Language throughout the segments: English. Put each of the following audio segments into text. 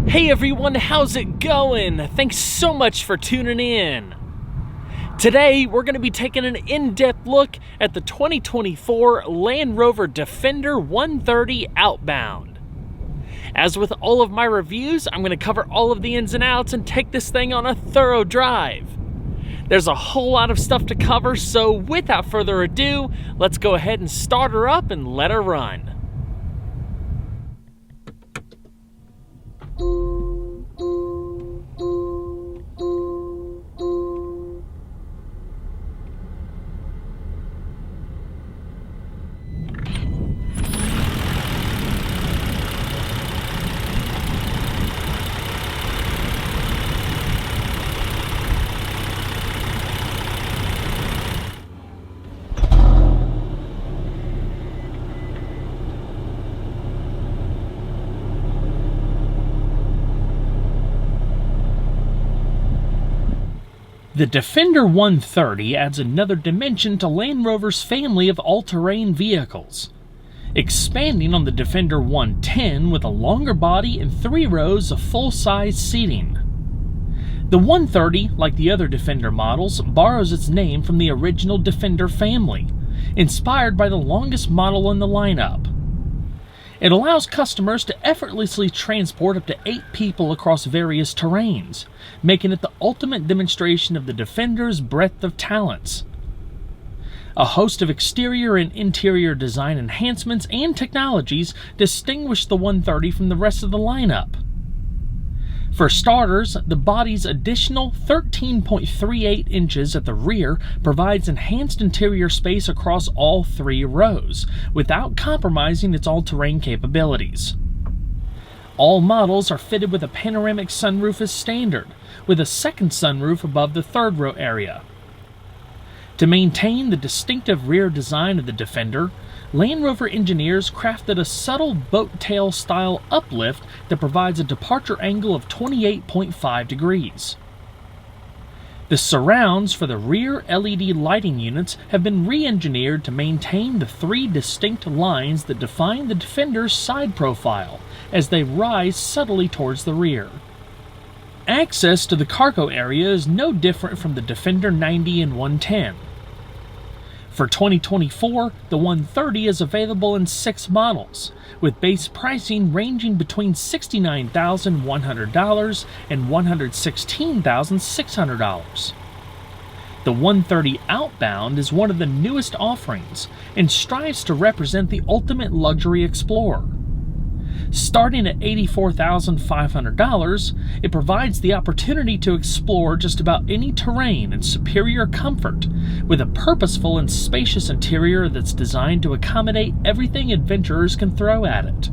Hey everyone, how's it going? Thanks so much for tuning in. Today, we're going to be taking an in-depth look at the 2024 Land Rover Defender 130 Outbound. As with all of my reviews, I'm going to cover all of the ins and outs and take this thing on a thorough drive. There's a whole lot of stuff to cover, so without further ado, let's go ahead and start her up and let her run. The Defender 130 adds another dimension to Land Rover's family of all-terrain vehicles, expanding on the Defender 110 with a longer body and 3 rows of full-size seating. The 130, like the other Defender models, borrows its name from the original Defender family, inspired by the longest model in the lineup. It allows customers to effortlessly transport up to 8 people across various terrains, making it the ultimate demonstration of the Defender's breadth of talents. A host of exterior and interior design enhancements and technologies distinguish the 130 from the rest of the lineup. For starters, the body's additional 13.38 inches at the rear provides enhanced interior space across all 3 rows, without compromising its all-terrain capabilities. All models are fitted with a panoramic sunroof as standard, with a second sunroof above the 3rd row area. To maintain the distinctive rear design of the Defender, Land Rover engineers crafted a subtle boat tail style uplift that provides a departure angle of 28.5 degrees. The surrounds for the rear LED lighting units have been re-engineered to maintain the 3 distinct lines that define the Defender's side profile as they rise subtly towards the rear. Access to the cargo area is no different from the Defender 90 and 110. For 2024, the 130 is available in 6 models, with base pricing ranging between $69,100 and $116,600. The 130 Outbound is one of the newest offerings and strives to represent the ultimate luxury explorer. Starting at $84,500, it provides the opportunity to explore just about any terrain in superior comfort, with a purposeful and spacious interior that's designed to accommodate everything adventurers can throw at it.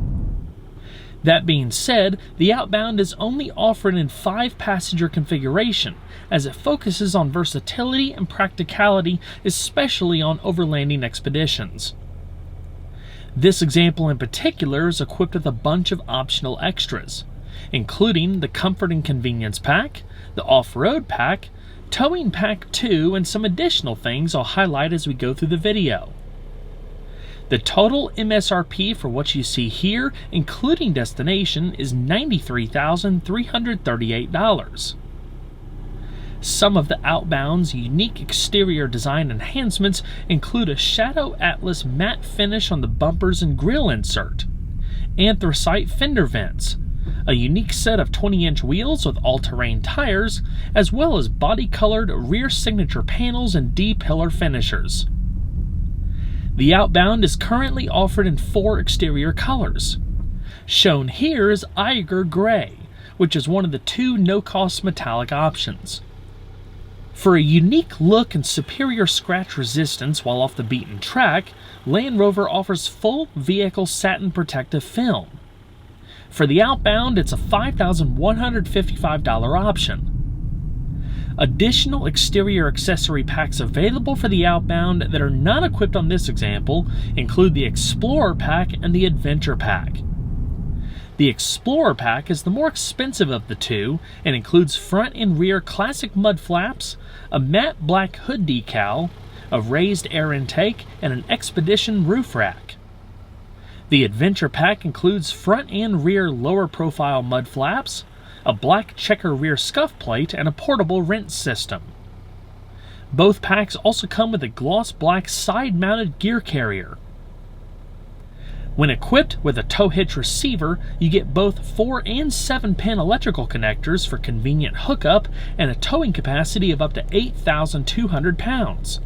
That being said, the Outbound is only offered in 5-passenger configuration, as it focuses on versatility and practicality, especially on overlanding expeditions. This example in particular is equipped with a bunch of optional extras, including the Comfort and Convenience Pack, the Off-Road Pack, Towing Pack 2, and some additional things I'll highlight as we go through the video. The total MSRP for what you see here, including destination, is $93,338. Some of the Outbound's unique exterior design enhancements include a Shadow Atlas matte finish on the bumpers and grille insert, anthracite fender vents, a unique set of 20-inch wheels with all-terrain tires, as well as body-colored rear signature panels and D-pillar finishers. The Outbound is currently offered in 4 exterior colors. Shown here is Eiger Gray, which is one of the 2 no-cost metallic options. For a unique look and superior scratch resistance while off the beaten track, Land Rover offers full vehicle satin protective film. For the Outbound, it's a $5,155 option. Additional exterior accessory packs available for the Outbound that are not equipped on this example include the Explorer Pack and the Adventure Pack. The Explorer Pack is the more expensive of the 2 and includes front and rear classic mud flaps, a matte black hood decal, a raised air intake, and an Expedition roof rack. The Adventure Pack includes front and rear lower profile mud flaps, a black checker rear scuff plate, and a portable wrench system. Both packs also come with a gloss black side-mounted gear carrier. When equipped with a tow hitch receiver, you get both 4 and 7-pin electrical connectors for convenient hookup and a towing capacity of up to 8,200 pounds.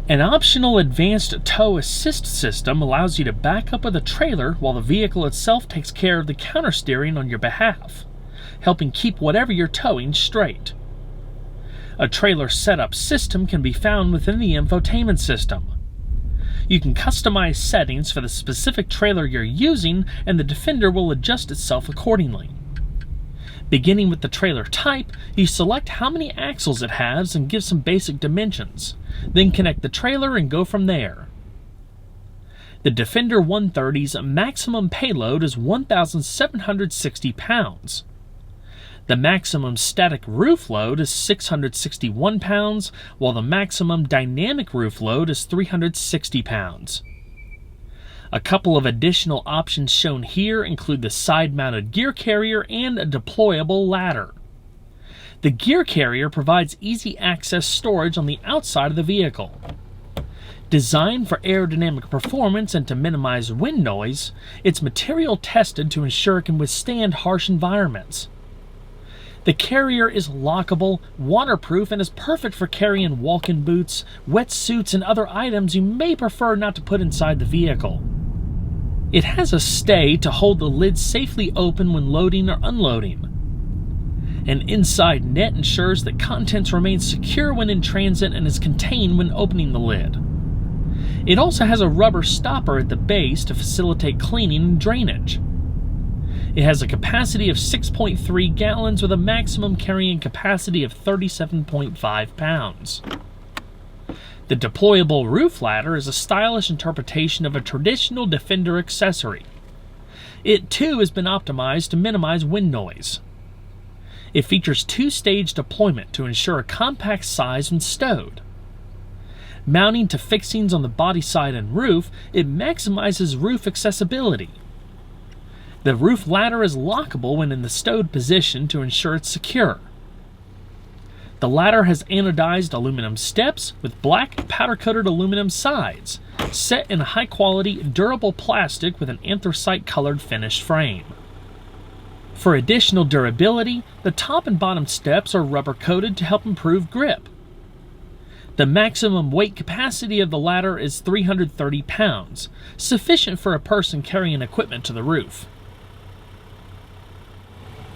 An optional advanced tow assist system allows you to back up with a trailer while the vehicle itself takes care of the countersteering on your behalf, helping keep whatever you're towing straight. A trailer setup system can be found within the infotainment system. You can customize settings for the specific trailer you're using, and the Defender will adjust itself accordingly. Beginning with the trailer type, you select how many axles it has and give some basic dimensions, then connect the trailer and go from there. The Defender 130's maximum payload is 1,760 pounds. The maximum static roof load is 661 pounds, while the maximum dynamic roof load is 360 pounds. A couple of additional options shown here include the side-mounted gear carrier and a deployable ladder. The gear carrier provides easy access storage on the outside of the vehicle. Designed for aerodynamic performance and to minimize wind noise, it's material tested to ensure it can withstand harsh environments. The carrier is lockable, waterproof, and is perfect for carrying walk-in boots, wetsuits, and other items you may prefer not to put inside the vehicle. It has a stay to hold the lid safely open when loading or unloading. An inside net ensures that contents remain secure when in transit and is contained when opening the lid. It also has a rubber stopper at the base to facilitate cleaning and drainage. It has a capacity of 6.3 gallons with a maximum carrying capacity of 37.5 pounds. The deployable roof ladder is a stylish interpretation of a traditional Defender accessory. It too has been optimized to minimize wind noise. It features 2-stage deployment to ensure a compact size when stowed. Mounting to fixings on the body side and roof, it maximizes roof accessibility. The roof ladder is lockable when in the stowed position to ensure it's secure. The ladder has anodized aluminum steps with black powder-coated aluminum sides, set in a high-quality, durable plastic with an anthracite-colored finished frame. For additional durability, the top and bottom steps are rubber-coated to help improve grip. The maximum weight capacity of the ladder is 330 pounds, sufficient for a person carrying equipment to the roof.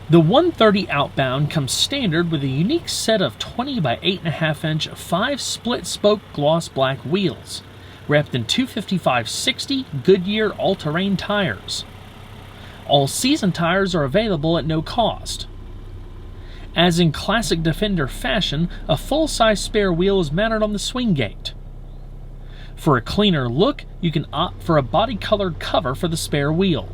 The 130 Outbound comes standard with a unique set of 20 by 8.5 inch 5 split-spoke gloss black wheels, wrapped in 255/60 Goodyear all-terrain tires. All season tires are available at no cost. As in classic Defender fashion, a full-size spare wheel is mounted on the swing gate. For a cleaner look, you can opt for a body-colored cover for the spare wheel.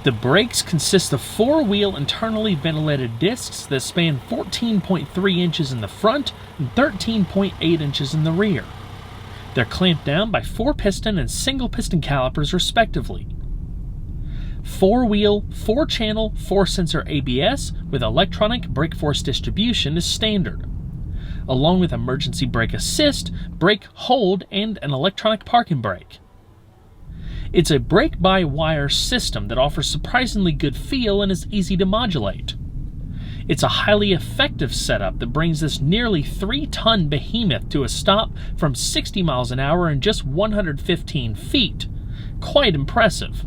The brakes consist of 4-wheel internally ventilated discs that span 14.3 inches in the front and 13.8 inches in the rear. They're clamped down by 4-piston and single-piston calipers respectively. 4-wheel, 4-channel, 4-sensor ABS with electronic brake force distribution is standard, along with emergency brake assist, brake hold, and an electronic parking brake. It's a brake-by-wire system that offers surprisingly good feel and is easy to modulate. It's a highly effective setup that brings this nearly 3-ton behemoth to a stop from 60 miles an hour in just 115 feet. Quite impressive.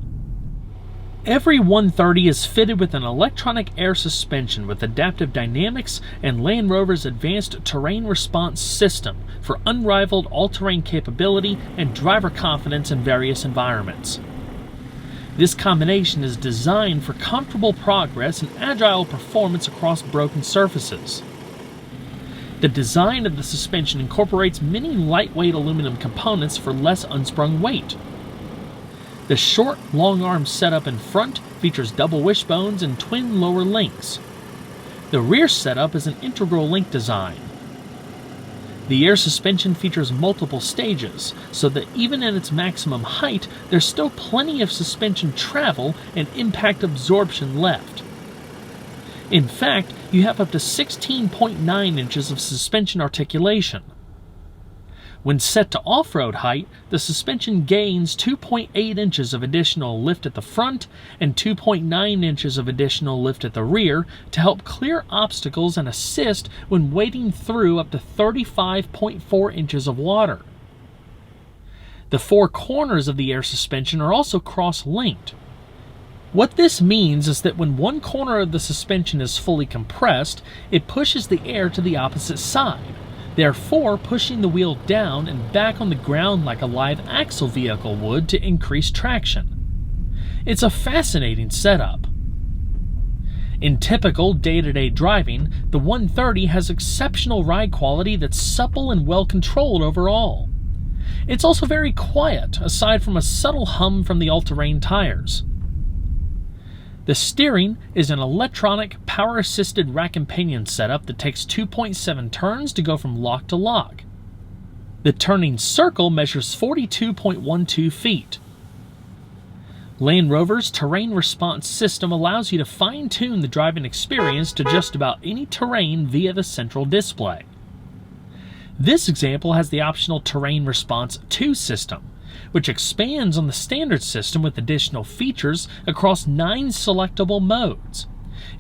Every 130 is fitted with an electronic air suspension with adaptive dynamics and Land Rover's advanced terrain response system for unrivaled all-terrain capability and driver confidence in various environments. This combination is designed for comfortable progress and agile performance across broken surfaces. The design of the suspension incorporates many lightweight aluminum components for less unsprung weight. The short, long-arm setup in front features double wishbones and twin lower links. The rear setup is an integral link design. The air suspension features multiple stages, so that even at its maximum height, there's still plenty of suspension travel and impact absorption left. In fact, you have up to 16.9 inches of suspension articulation. When set to off-road height, the suspension gains 2.8 inches of additional lift at the front and 2.9 inches of additional lift at the rear to help clear obstacles and assist when wading through up to 35.4 inches of water. The four corners of the air suspension are also cross-linked. What this means is that when one corner of the suspension is fully compressed, it pushes the air to the opposite side, therefore pushing the wheel down and back on the ground like a live axle vehicle would to increase traction. It's a fascinating setup. In typical day-to-day driving, the 130 has exceptional ride quality that's supple and well controlled overall. It's also very quiet, aside from a subtle hum from the all-terrain tires. The steering is an electronic, power-assisted rack and pinion setup that takes 2.7 turns to go from lock to lock. The turning circle measures 42.12 feet. Land Rover's terrain response system allows you to fine-tune the driving experience to just about any terrain via the central display. This example has the optional Terrain Response 2 system, which expands on the standard system with additional features across 9 selectable modes,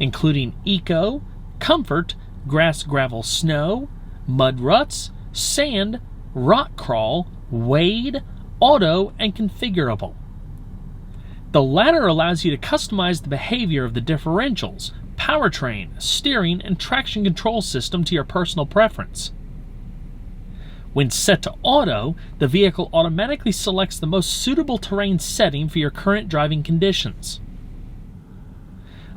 including Eco, Comfort, Grass, Gravel, Snow, Mud Ruts, Sand, Rock Crawl, Wade, Auto, and Configurable. The latter allows you to customize the behavior of the differentials, powertrain, steering, and traction control system to your personal preference. When set to auto, the vehicle automatically selects the most suitable terrain setting for your current driving conditions.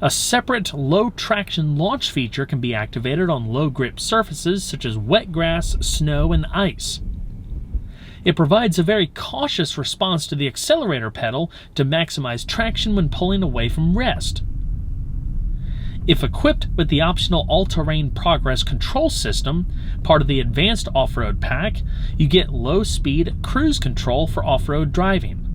A separate low traction launch feature can be activated on low grip surfaces such as wet grass, snow, and ice. It provides a very cautious response to the accelerator pedal to maximize traction when pulling away from rest. If equipped with the optional all-terrain progress control system, part of the advanced off-road pack, you get low-speed cruise control for off-road driving.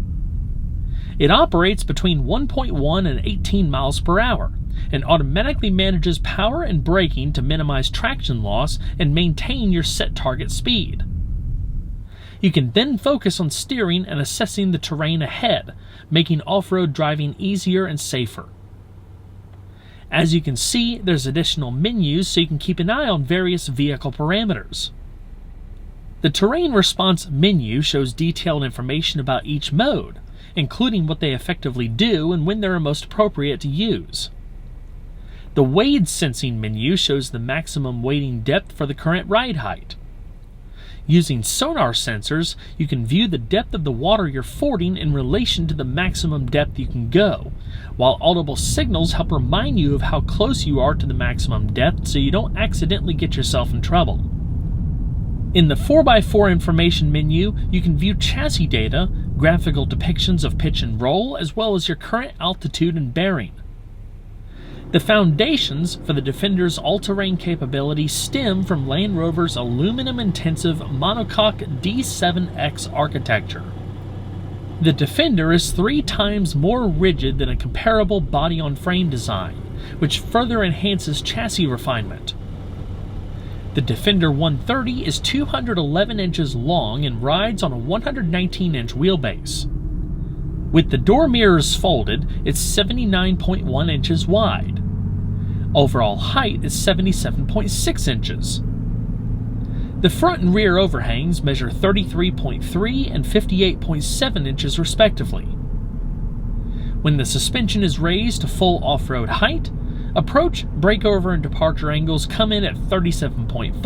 It operates between 1.1 and 18 miles per hour and automatically manages power and braking to minimize traction loss and maintain your set target speed. You can then focus on steering and assessing the terrain ahead, making off-road driving easier and safer. As you can see, there's additional menus so you can keep an eye on various vehicle parameters. The Terrain Response menu shows detailed information about each mode, including what they effectively do and when they're most appropriate to use. The Wade Sensing menu shows the maximum wading depth for the current ride height. Using sonar sensors, you can view the depth of the water you're fording in relation to the maximum depth you can go, while audible signals help remind you of how close you are to the maximum depth so you don't accidentally get yourself in trouble. In the 4x4 information menu, you can view chassis data, graphical depictions of pitch and roll, as well as your current altitude and bearing. The foundations for the Defender's all-terrain capability stem from Land Rover's aluminum-intensive monocoque D7X architecture. The Defender is 3 times more rigid than a comparable body-on-frame design, which further enhances chassis refinement. The Defender 130 is 211 inches long and rides on a 119-inch wheelbase. With the door mirrors folded, it's 79.1 inches wide. Overall height is 77.6 inches. The front and rear overhangs measure 33.3 and 58.7 inches respectively. When the suspension is raised to full off-road height, approach, breakover, and departure angles come in at 37.5,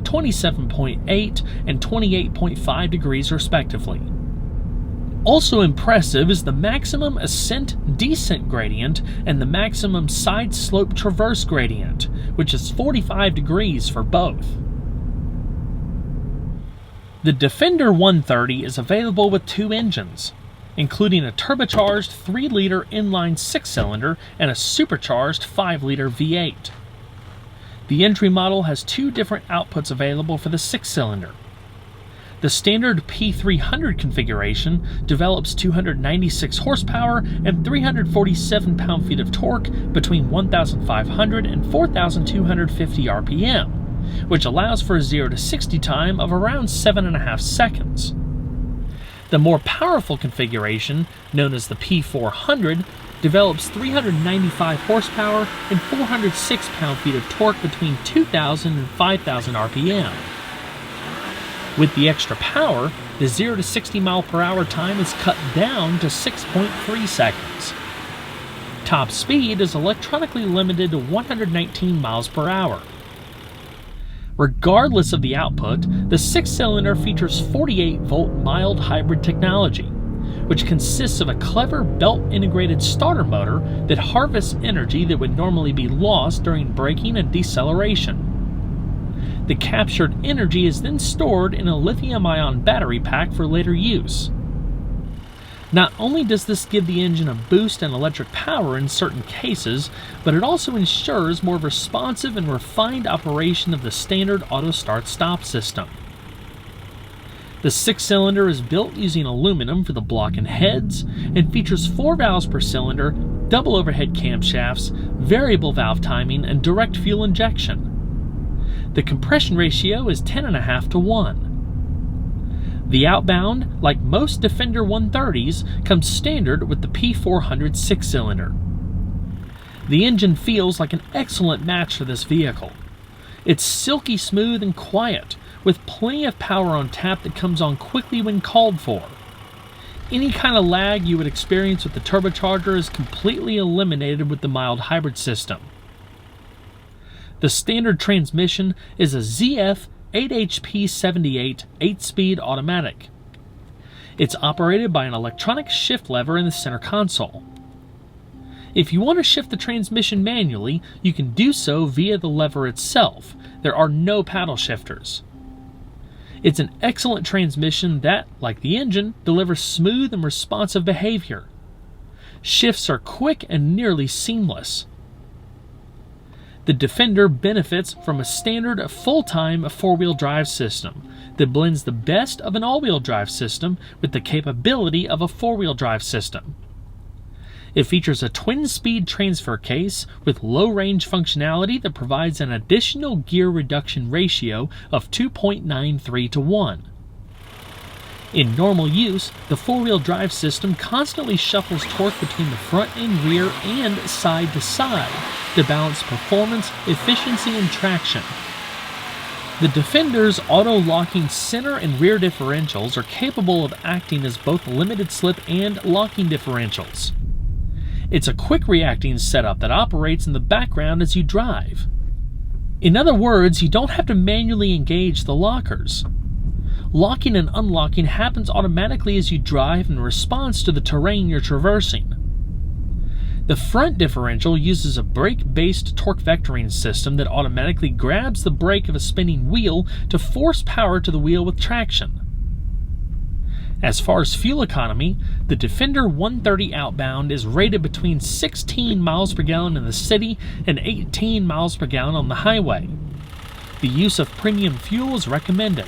27.8, and 28.5 degrees respectively. Also impressive is the maximum ascent-descent gradient and the maximum side-slope traverse gradient, which is 45 degrees for both. The Defender 130 is available with 2 engines, including a turbocharged 3-liter inline 6-cylinder and a supercharged 5-liter V8. The entry model has two different outputs available for the 6-cylinder. The standard P300 configuration develops 296 horsepower and 347 pound-feet of torque between 1,500 and 4,250 RPM, which allows for a 0 to 60 time of around 7.5 seconds. The more powerful configuration, known as the P400, develops 395 horsepower and 406 pound-feet of torque between 2,000 and 5,000 RPM. With the extra power, the 0 to 60 mile per hour time is cut down to 6.3 seconds. Top speed is electronically limited to 119 miles per hour. Regardless of the output, the 6-cylinder features 48-volt mild hybrid technology, which consists of a clever belt-integrated starter motor that harvests energy that would normally be lost during braking and deceleration. The captured energy is then stored in a lithium-ion battery pack for later use. Not only does this give the engine a boost in electric power in certain cases, but it also ensures more responsive and refined operation of the standard auto start-stop system. The 6-cylinder is built using aluminum for the block and heads and features 4 valves per cylinder, double overhead camshafts, variable valve timing, and direct fuel injection. The compression ratio is 10.5 to 1. The Outbound, like most Defender 130s, comes standard with the P400 6-cylinder. The engine feels like an excellent match for this vehicle. It's silky smooth and quiet, with plenty of power on tap that comes on quickly when called for. Any kind of lag you would experience with the turbocharger is completely eliminated with the mild hybrid system. The standard transmission is a ZF 8HP78 8-speed automatic. It's operated by an electronic shift lever in the center console. If you want to shift the transmission manually, you can do so via the lever itself. There are no paddle shifters. It's an excellent transmission that, like the engine, delivers smooth and responsive behavior. Shifts are quick and nearly seamless. The Defender benefits from a standard full-time four-wheel drive system that blends the best of an all-wheel drive system with the capability of a four-wheel drive system. It features a twin-speed transfer case with low-range functionality that provides an additional gear reduction ratio of 2.93 to 1. In normal use, the four-wheel drive system constantly shuffles torque between the front and rear and side to side to balance performance, efficiency, and traction. The Defender's auto-locking center and rear differentials are capable of acting as both limited slip and locking differentials. It's a quick reacting setup that operates in the background as you drive. In other words, you don't have to manually engage the lockers. Locking and unlocking happens automatically as you drive in response to the terrain you're traversing. The front differential uses a brake-based torque vectoring system that automatically grabs the brake of a spinning wheel to force power to the wheel with traction. As far as fuel economy, the Defender 130 Outbound is rated between 16 miles per gallon in the city and 18 miles per gallon on the highway. The use of premium fuel is recommended.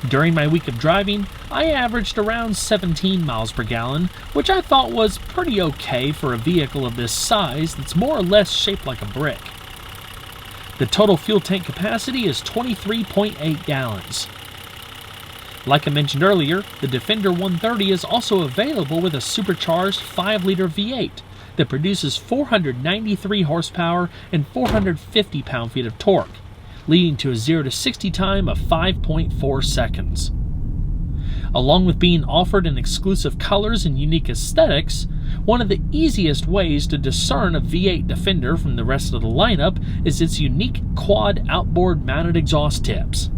During my week of driving, I averaged around 17 miles per gallon, which I thought was pretty okay for a vehicle of this size that's more or less shaped like a brick. The total fuel tank capacity is 23.8 gallons. Like I mentioned earlier, the Defender 130 is also available with a supercharged 5-liter V8 that produces 493 horsepower and 450 pound-feet of torque, leading to a 0 to 60 time of 5.4 seconds. Along with being offered in exclusive colors and unique aesthetics, one of the easiest ways to discern a V8 Defender from the rest of the lineup is its unique quad outboard mounted exhaust tips.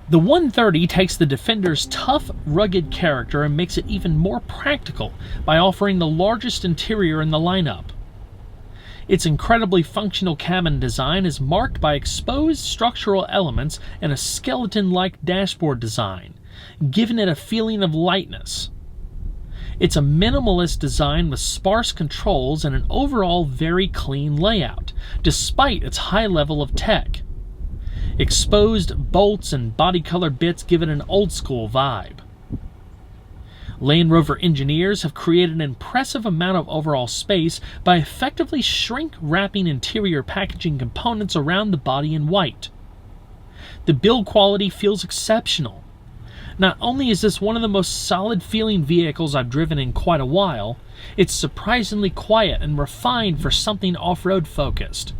The 130 takes the Defender's tough, rugged character and makes it even more practical by offering the largest interior in the lineup. Its incredibly functional cabin design is marked by exposed structural elements and a skeleton-like dashboard design, giving it a feeling of lightness. It's a minimalist design with sparse controls and an overall very clean layout, despite its high level of tech. Exposed bolts and body-colored bits give it an old-school vibe. Land Rover engineers have created an impressive amount of overall space by effectively shrink-wrapping interior packaging components around the body in white. The build quality feels exceptional. Not only is this one of the most solid-feeling vehicles I've driven in quite a while, it's surprisingly quiet and refined for something off-road focused.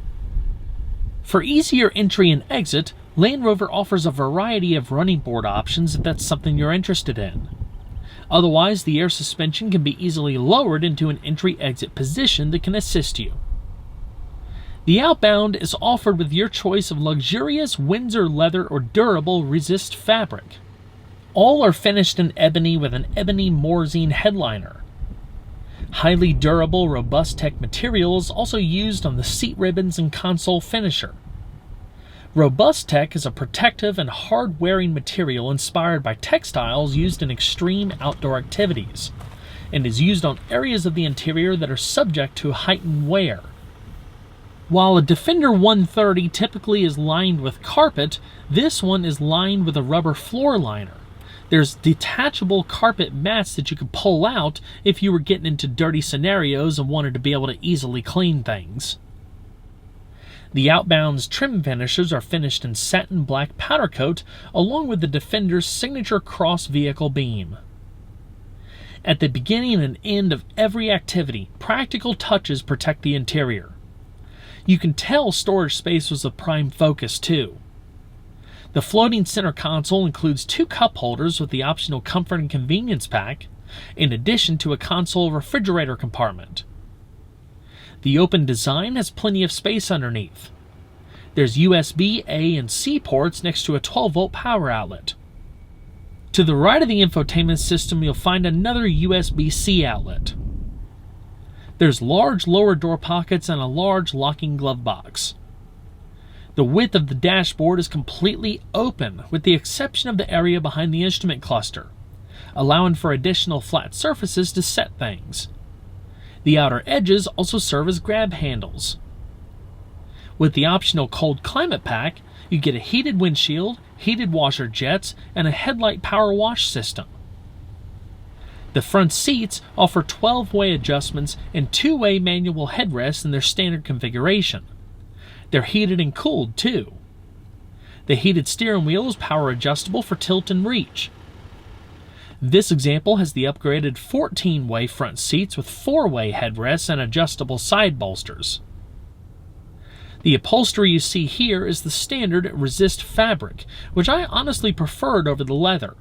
For easier entry and exit, Land Rover offers a variety of running board options if that's something you're interested in. Otherwise, the air suspension can be easily lowered into an entry-exit position that can assist you. The Outbound is offered with your choice of luxurious Windsor leather or durable resist fabric. All are finished in ebony with an ebony Morzine headliner. Highly durable, robust tech material is also used on the seat ribbons and console finisher. Robust tech is a protective and hard-wearing material inspired by textiles used in extreme outdoor activities, and is used on areas of the interior that are subject to heightened wear. While a Defender 130 typically is lined with carpet, this one is lined with a rubber floor liner. There's detachable carpet mats that you could pull out if you were getting into dirty scenarios and wanted to be able to easily clean things. The Outbound's trim finishes are finished in satin black powder coat along with the Defender's signature cross-vehicle beam. At the beginning and end of every activity, practical touches protect the interior. You can tell storage space was a prime focus too. The floating center console includes 2 cup holders with the optional comfort and convenience pack, in addition to a console refrigerator compartment. The open design has plenty of space underneath. There's USB A and C ports next to a 12-volt power outlet. To the right of the infotainment system, you'll find another USB-C outlet. There's large lower door pockets and a large locking glove box. The width of the dashboard is completely open, with the exception of the area behind the instrument cluster, allowing for additional flat surfaces to set things. The outer edges also serve as grab handles. With the optional cold climate pack, you get a heated windshield, heated washer jets, and a headlight power wash system. The front seats offer 12-way adjustments and 2-way manual headrests in their standard configuration. They're heated and cooled, too. The heated steering wheel is power adjustable for tilt and reach. This example has the upgraded 14-way front seats with 4-way headrests and adjustable side bolsters. The upholstery you see here is the standard resist fabric, which I honestly preferred over the leather.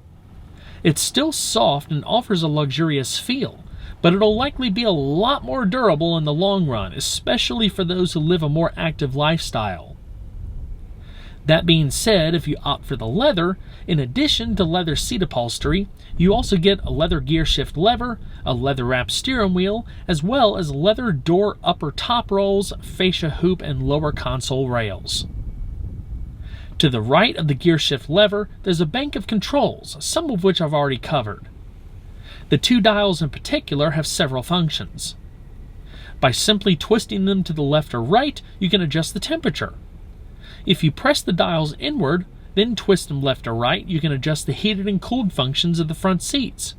It's still soft and offers a luxurious feel, but it'll likely be a lot more durable in the long run, especially for those who live a more active lifestyle. That being said, if you opt for the leather, in addition to leather seat upholstery, you also get a leather gear shift lever, a leather-wrapped steering wheel, as well as leather door upper top rolls, fascia hoop, and lower console rails. To the right of the gear shift lever, there's a bank of controls, some of which I've already covered. The 2 dials in particular have several functions. By simply twisting them to the left or right, you can adjust the temperature. If you press the dials inward, then twist them left or right, you can adjust the heated and cooled functions of the front seats.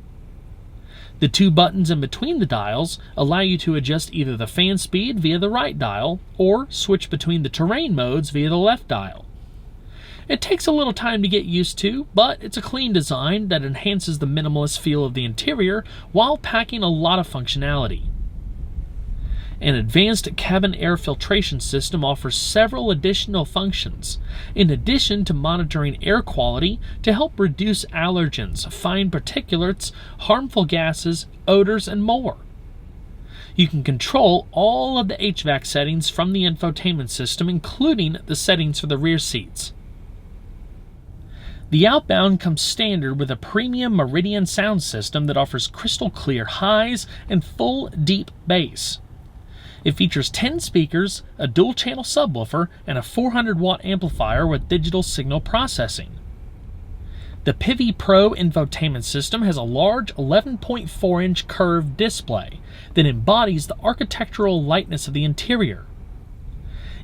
The two buttons in between the dials allow you to adjust either the fan speed via the right dial or switch between the terrain modes via the left dial. It takes a little time to get used to, but it's a clean design that enhances the minimalist feel of the interior while packing a lot of functionality. An advanced cabin air filtration system offers several additional functions, in addition to monitoring air quality to help reduce allergens, fine particulates, harmful gases, odors, and more. You can control all of the HVAC settings from the infotainment system, including the settings for the rear seats. The Outbound comes standard with a premium Meridian sound system that offers crystal clear highs and full deep bass. It features 10 speakers, a dual-channel subwoofer, and a 400-watt amplifier with digital signal processing. The Pivi Pro infotainment system has a large 11.4-inch curved display that embodies the architectural lightness of the interior.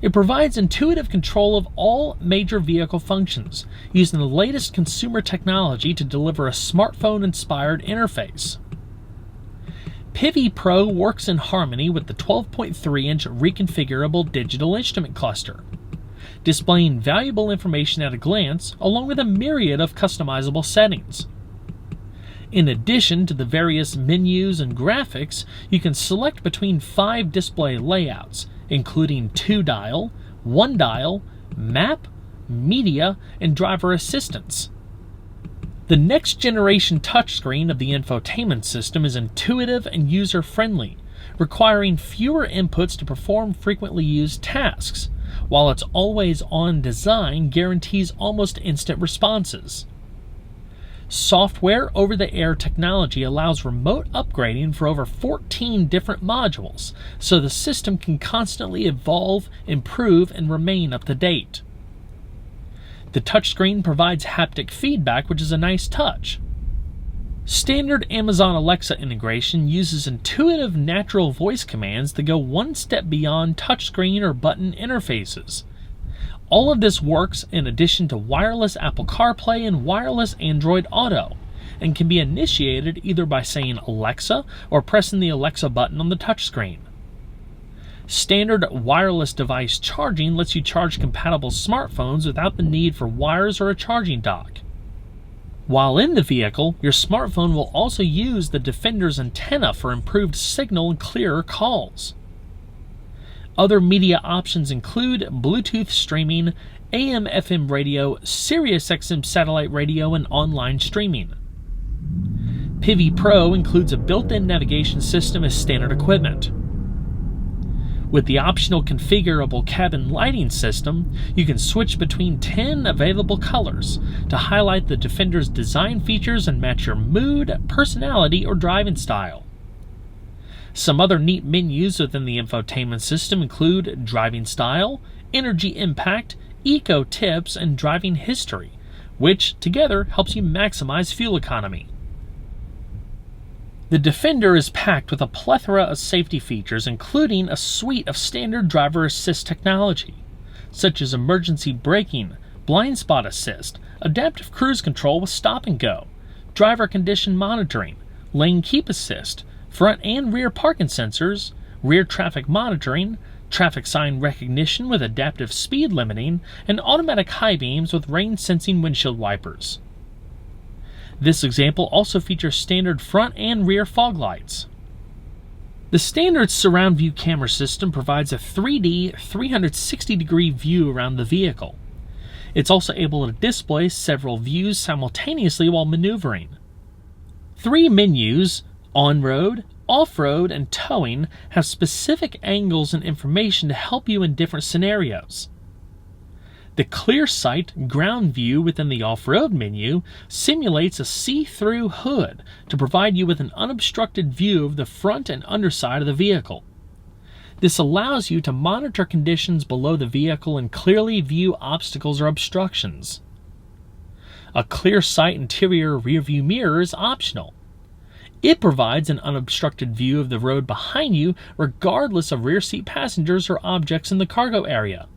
It provides intuitive control of all major vehicle functions, using the latest consumer technology to deliver a smartphone-inspired interface. Pivi Pro works in harmony with the 12.3-inch reconfigurable digital instrument cluster, displaying valuable information at a glance along with a myriad of customizable settings. In addition to the various menus and graphics, you can select between 5 display layouts, including 2-dial, 1-dial, map, media, and driver assistance. The next-generation touchscreen of the infotainment system is intuitive and user-friendly, requiring fewer inputs to perform frequently used tasks, while its always-on design guarantees almost instant responses. Software over-the-air technology allows remote upgrading for over 14 different modules, so the system can constantly evolve, improve, and remain up to date. The touchscreen provides haptic feedback, which is a nice touch. Standard Amazon Alexa integration uses intuitive natural voice commands that go one step beyond touchscreen or button interfaces. All of this works in addition to wireless Apple CarPlay and wireless Android Auto, and can be initiated either by saying Alexa or pressing the Alexa button on the touchscreen. Standard wireless device charging lets you charge compatible smartphones without the need for wires or a charging dock. While in the vehicle, your smartphone will also use the Defender's antenna for improved signal and clearer calls. Other media options include Bluetooth streaming, AM/FM radio, SiriusXM satellite radio, and online streaming. Pivi Pro includes a built-in navigation system as standard equipment. With the optional configurable cabin lighting system, you can switch between 10 available colors to highlight the Defender's design features and match your mood, personality, or driving style. Some other neat menus within the infotainment system include driving style, energy impact, eco tips, and driving history, which together helps you maximize fuel economy. The Defender is packed with a plethora of safety features, including a suite of standard driver assist technology, such as emergency braking, blind spot assist, adaptive cruise control with stop and go, driver condition monitoring, lane keep assist, front and rear parking sensors, rear traffic monitoring, traffic sign recognition with adaptive speed limiting, and automatic high beams with rain sensing windshield wipers. This example also features standard front and rear fog lights. The standard surround view camera system provides a 3D 360-degree view around the vehicle. It's also able to display several views simultaneously while maneuvering. 3 menus, on-road, off-road, and towing, have specific angles and information to help you in different scenarios. The Clear Sight ground view within the off-road menu simulates a see-through hood to provide you with an unobstructed view of the front and underside of the vehicle. This allows you to monitor conditions below the vehicle and clearly view obstacles or obstructions. A Clear Sight interior rearview mirror is optional. It provides an unobstructed view of the road behind you regardless of rear seat passengers or objects in the cargo area.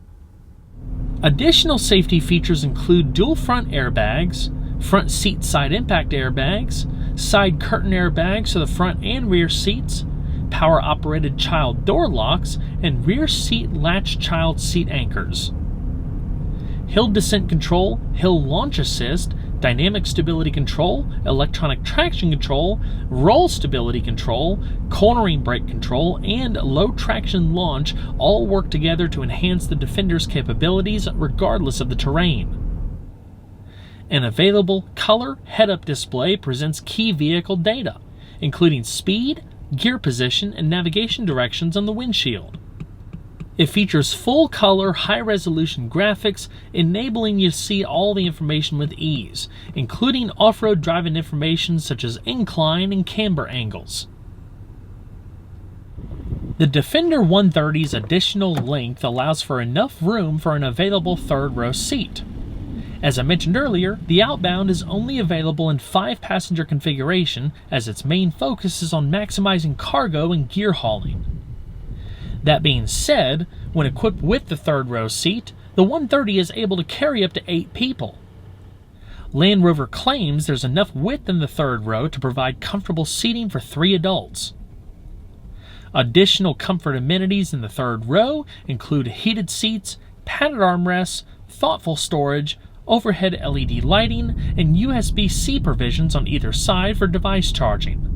Additional safety features include dual front airbags, front seat side impact airbags, side curtain airbags for the front and rear seats, power-operated child door locks, and rear seat latch child seat anchors. Hill descent control, hill launch assist, dynamic stability control, electronic traction control, roll stability control, cornering brake control, and low traction launch all work together to enhance the Defender's capabilities regardless of the terrain. An available color head-up display presents key vehicle data, including speed, gear position, and navigation directions on the windshield. It features full-color, high-resolution graphics, enabling you to see all the information with ease, including off-road driving information such as incline and camber angles. The Defender 130's additional length allows for enough room for an available third-row seat. As I mentioned earlier, the Outbound is only available in 5-passenger configuration, as its main focus is on maximizing cargo and gear hauling. That being said, when equipped with the third row seat, the 130 is able to carry up to 8 people. Land Rover claims there's enough width in the third row to provide comfortable seating for 3 adults. Additional comfort amenities in the third row include heated seats, padded armrests, thoughtful storage, overhead LED lighting, and USB-C provisions on either side for device charging.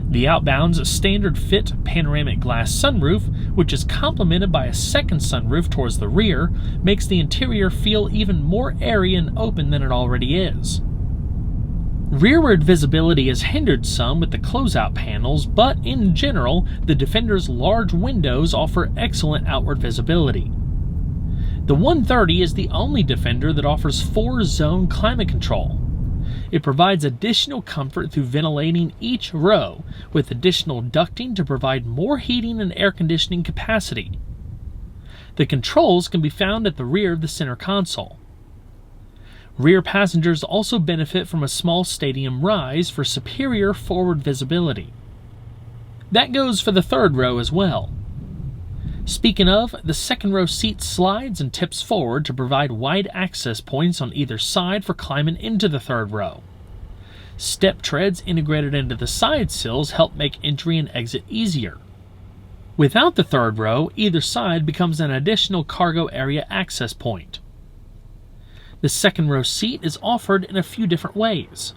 The Outbound's standard fit panoramic glass sunroof, which is complemented by a second sunroof towards the rear, makes the interior feel even more airy and open than it already is. Rearward visibility is hindered some with the closeout panels, but in general, the Defender's large windows offer excellent outward visibility. The 130 is the only Defender that offers 4-zone climate control. It provides additional comfort through ventilating each row, with additional ducting to provide more heating and air conditioning capacity. The controls can be found at the rear of the center console. Rear passengers also benefit from a small stadium rise for superior forward visibility. That goes for the third row as well. Speaking of, the second row seat slides and tips forward to provide wide access points on either side for climbing into the third row. Step treads integrated into the side sills help make entry and exit easier. Without the third row, either side becomes an additional cargo area access point. The second row seat is offered in a few different ways.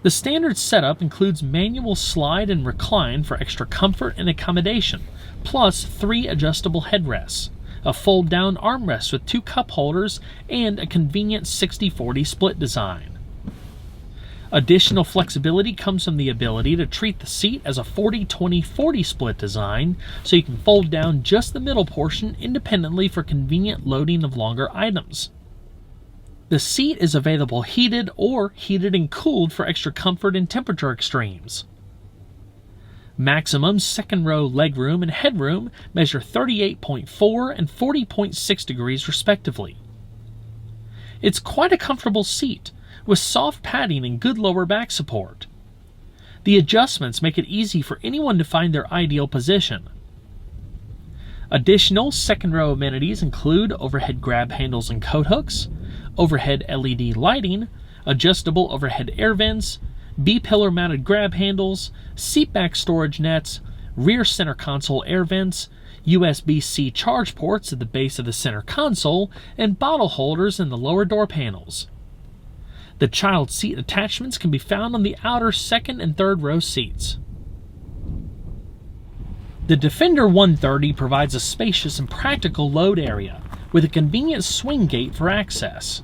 The standard setup includes manual slide and recline for extra comfort and accommodation, plus 3 adjustable headrests, a fold-down armrest with 2 cup holders, and a convenient 60-40 split design. Additional flexibility comes from the ability to treat the seat as a 40-20-40 split design, so you can fold down just the middle portion independently for convenient loading of longer items. The seat is available heated or heated and cooled for extra comfort and temperature extremes. Maximum second row legroom and headroom measure 38.4 and 40.6 degrees respectively. It's quite a comfortable seat, with soft padding and good lower back support. The adjustments make it easy for anyone to find their ideal position. Additional second row amenities include overhead grab handles and coat hooks, overhead LED lighting, adjustable overhead air vents, B-pillar mounted grab handles, seatback storage nets, rear center console air vents, USB-C charge ports at the base of the center console, and bottle holders in the lower door panels. The child seat attachments can be found on the outer second and third row seats. The Defender 130 provides a spacious and practical load area, with a convenient swing gate for access.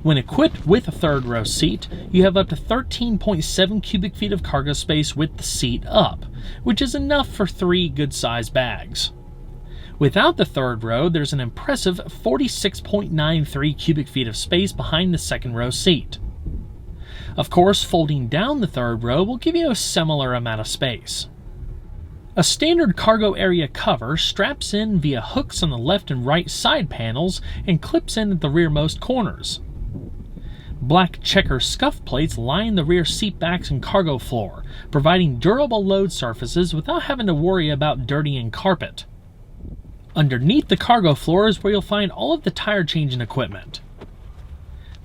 When equipped with a third row seat, you have up to 13.7 cubic feet of cargo space with the seat up, which is enough for 3 good-sized bags. Without the third row, there's an impressive 46.93 cubic feet of space behind the second row seat. Of course, folding down the third row will give you a similar amount of space. A standard cargo area cover straps in via hooks on the left and right side panels and clips in at the rearmost corners. Black checker scuff plates line the rear seat backs and cargo floor, providing durable load surfaces without having to worry about dirtying carpet. Underneath the cargo floor is where you'll find all of the tire changing equipment.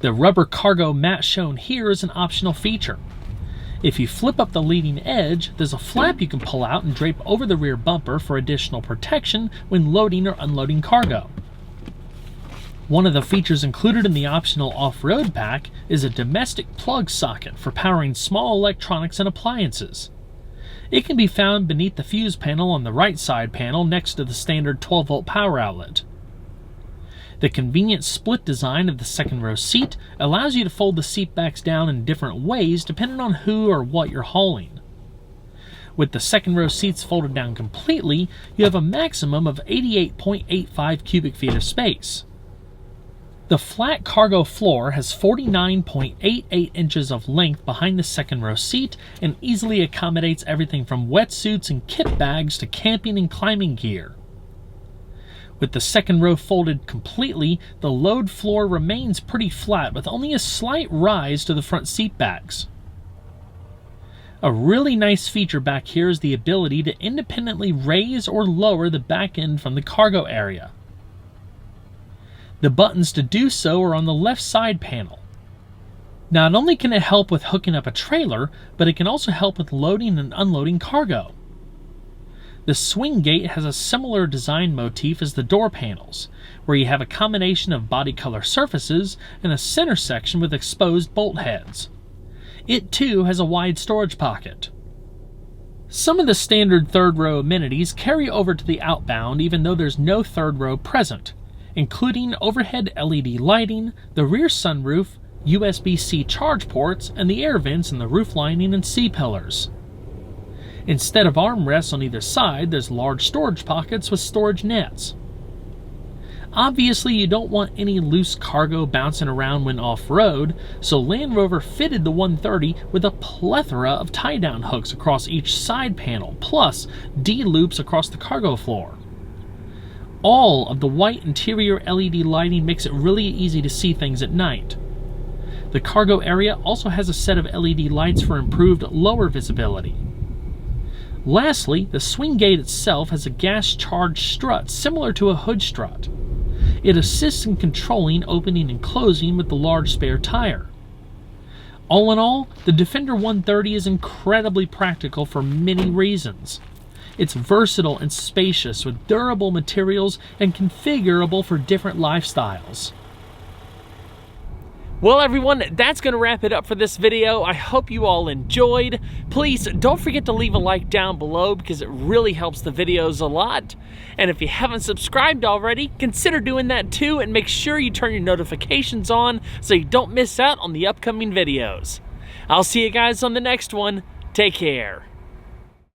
The rubber cargo mat shown here is an optional feature. If you flip up the leading edge, there's a flap you can pull out and drape over the rear bumper for additional protection when loading or unloading cargo. One of the features included in the optional off-road pack is a domestic plug socket for powering small electronics and appliances. It can be found beneath the fuse panel on the right side panel next to the standard 12-volt power outlet. The convenient split design of the second row seat allows you to fold the seat backs down in different ways depending on who or what you're hauling. With the second row seats folded down completely, you have a maximum of 88.85 cubic feet of space. The flat cargo floor has 49.88 inches of length behind the second row seat and easily accommodates everything from wetsuits and kit bags to camping and climbing gear. With the second row folded completely, the load floor remains pretty flat with only a slight rise to the front seat backs. A really nice feature back here is the ability to independently raise or lower the back end from the cargo area. The buttons to do so are on the left side panel. Not only can it help with hooking up a trailer, but it can also help with loading and unloading cargo. The swing gate has a similar design motif as the door panels, where you have a combination of body color surfaces and a center section with exposed bolt heads. It too has a wide storage pocket. Some of the standard third row amenities carry over to the Outbound even though there's no third row present, including overhead LED lighting, the rear sunroof, USB-C charge ports, and the air vents in the roof lining and C-pillars. Instead of armrests on either side, there's large storage pockets with storage nets. Obviously, you don't want any loose cargo bouncing around when off-road, so Land Rover fitted the 130 with a plethora of tie-down hooks across each side panel, plus D-loops across the cargo floor. All of the white interior LED lighting makes it really easy to see things at night. The cargo area also has a set of LED lights for improved lower visibility. Lastly, the swing gate itself has a gas-charged strut similar to a hood strut. It assists in controlling opening and closing with the large spare tire. All in all, the Defender 130 is incredibly practical for many reasons. It's versatile and spacious with durable materials and configurable for different lifestyles. Well everyone, that's going to wrap it up for this video. I hope you all enjoyed. Please don't forget to leave a like down below because it really helps the videos a lot. And if you haven't subscribed already, consider doing that too and make sure you turn your notifications on so you don't miss out on the upcoming videos. I'll see you guys on the next one. Take care.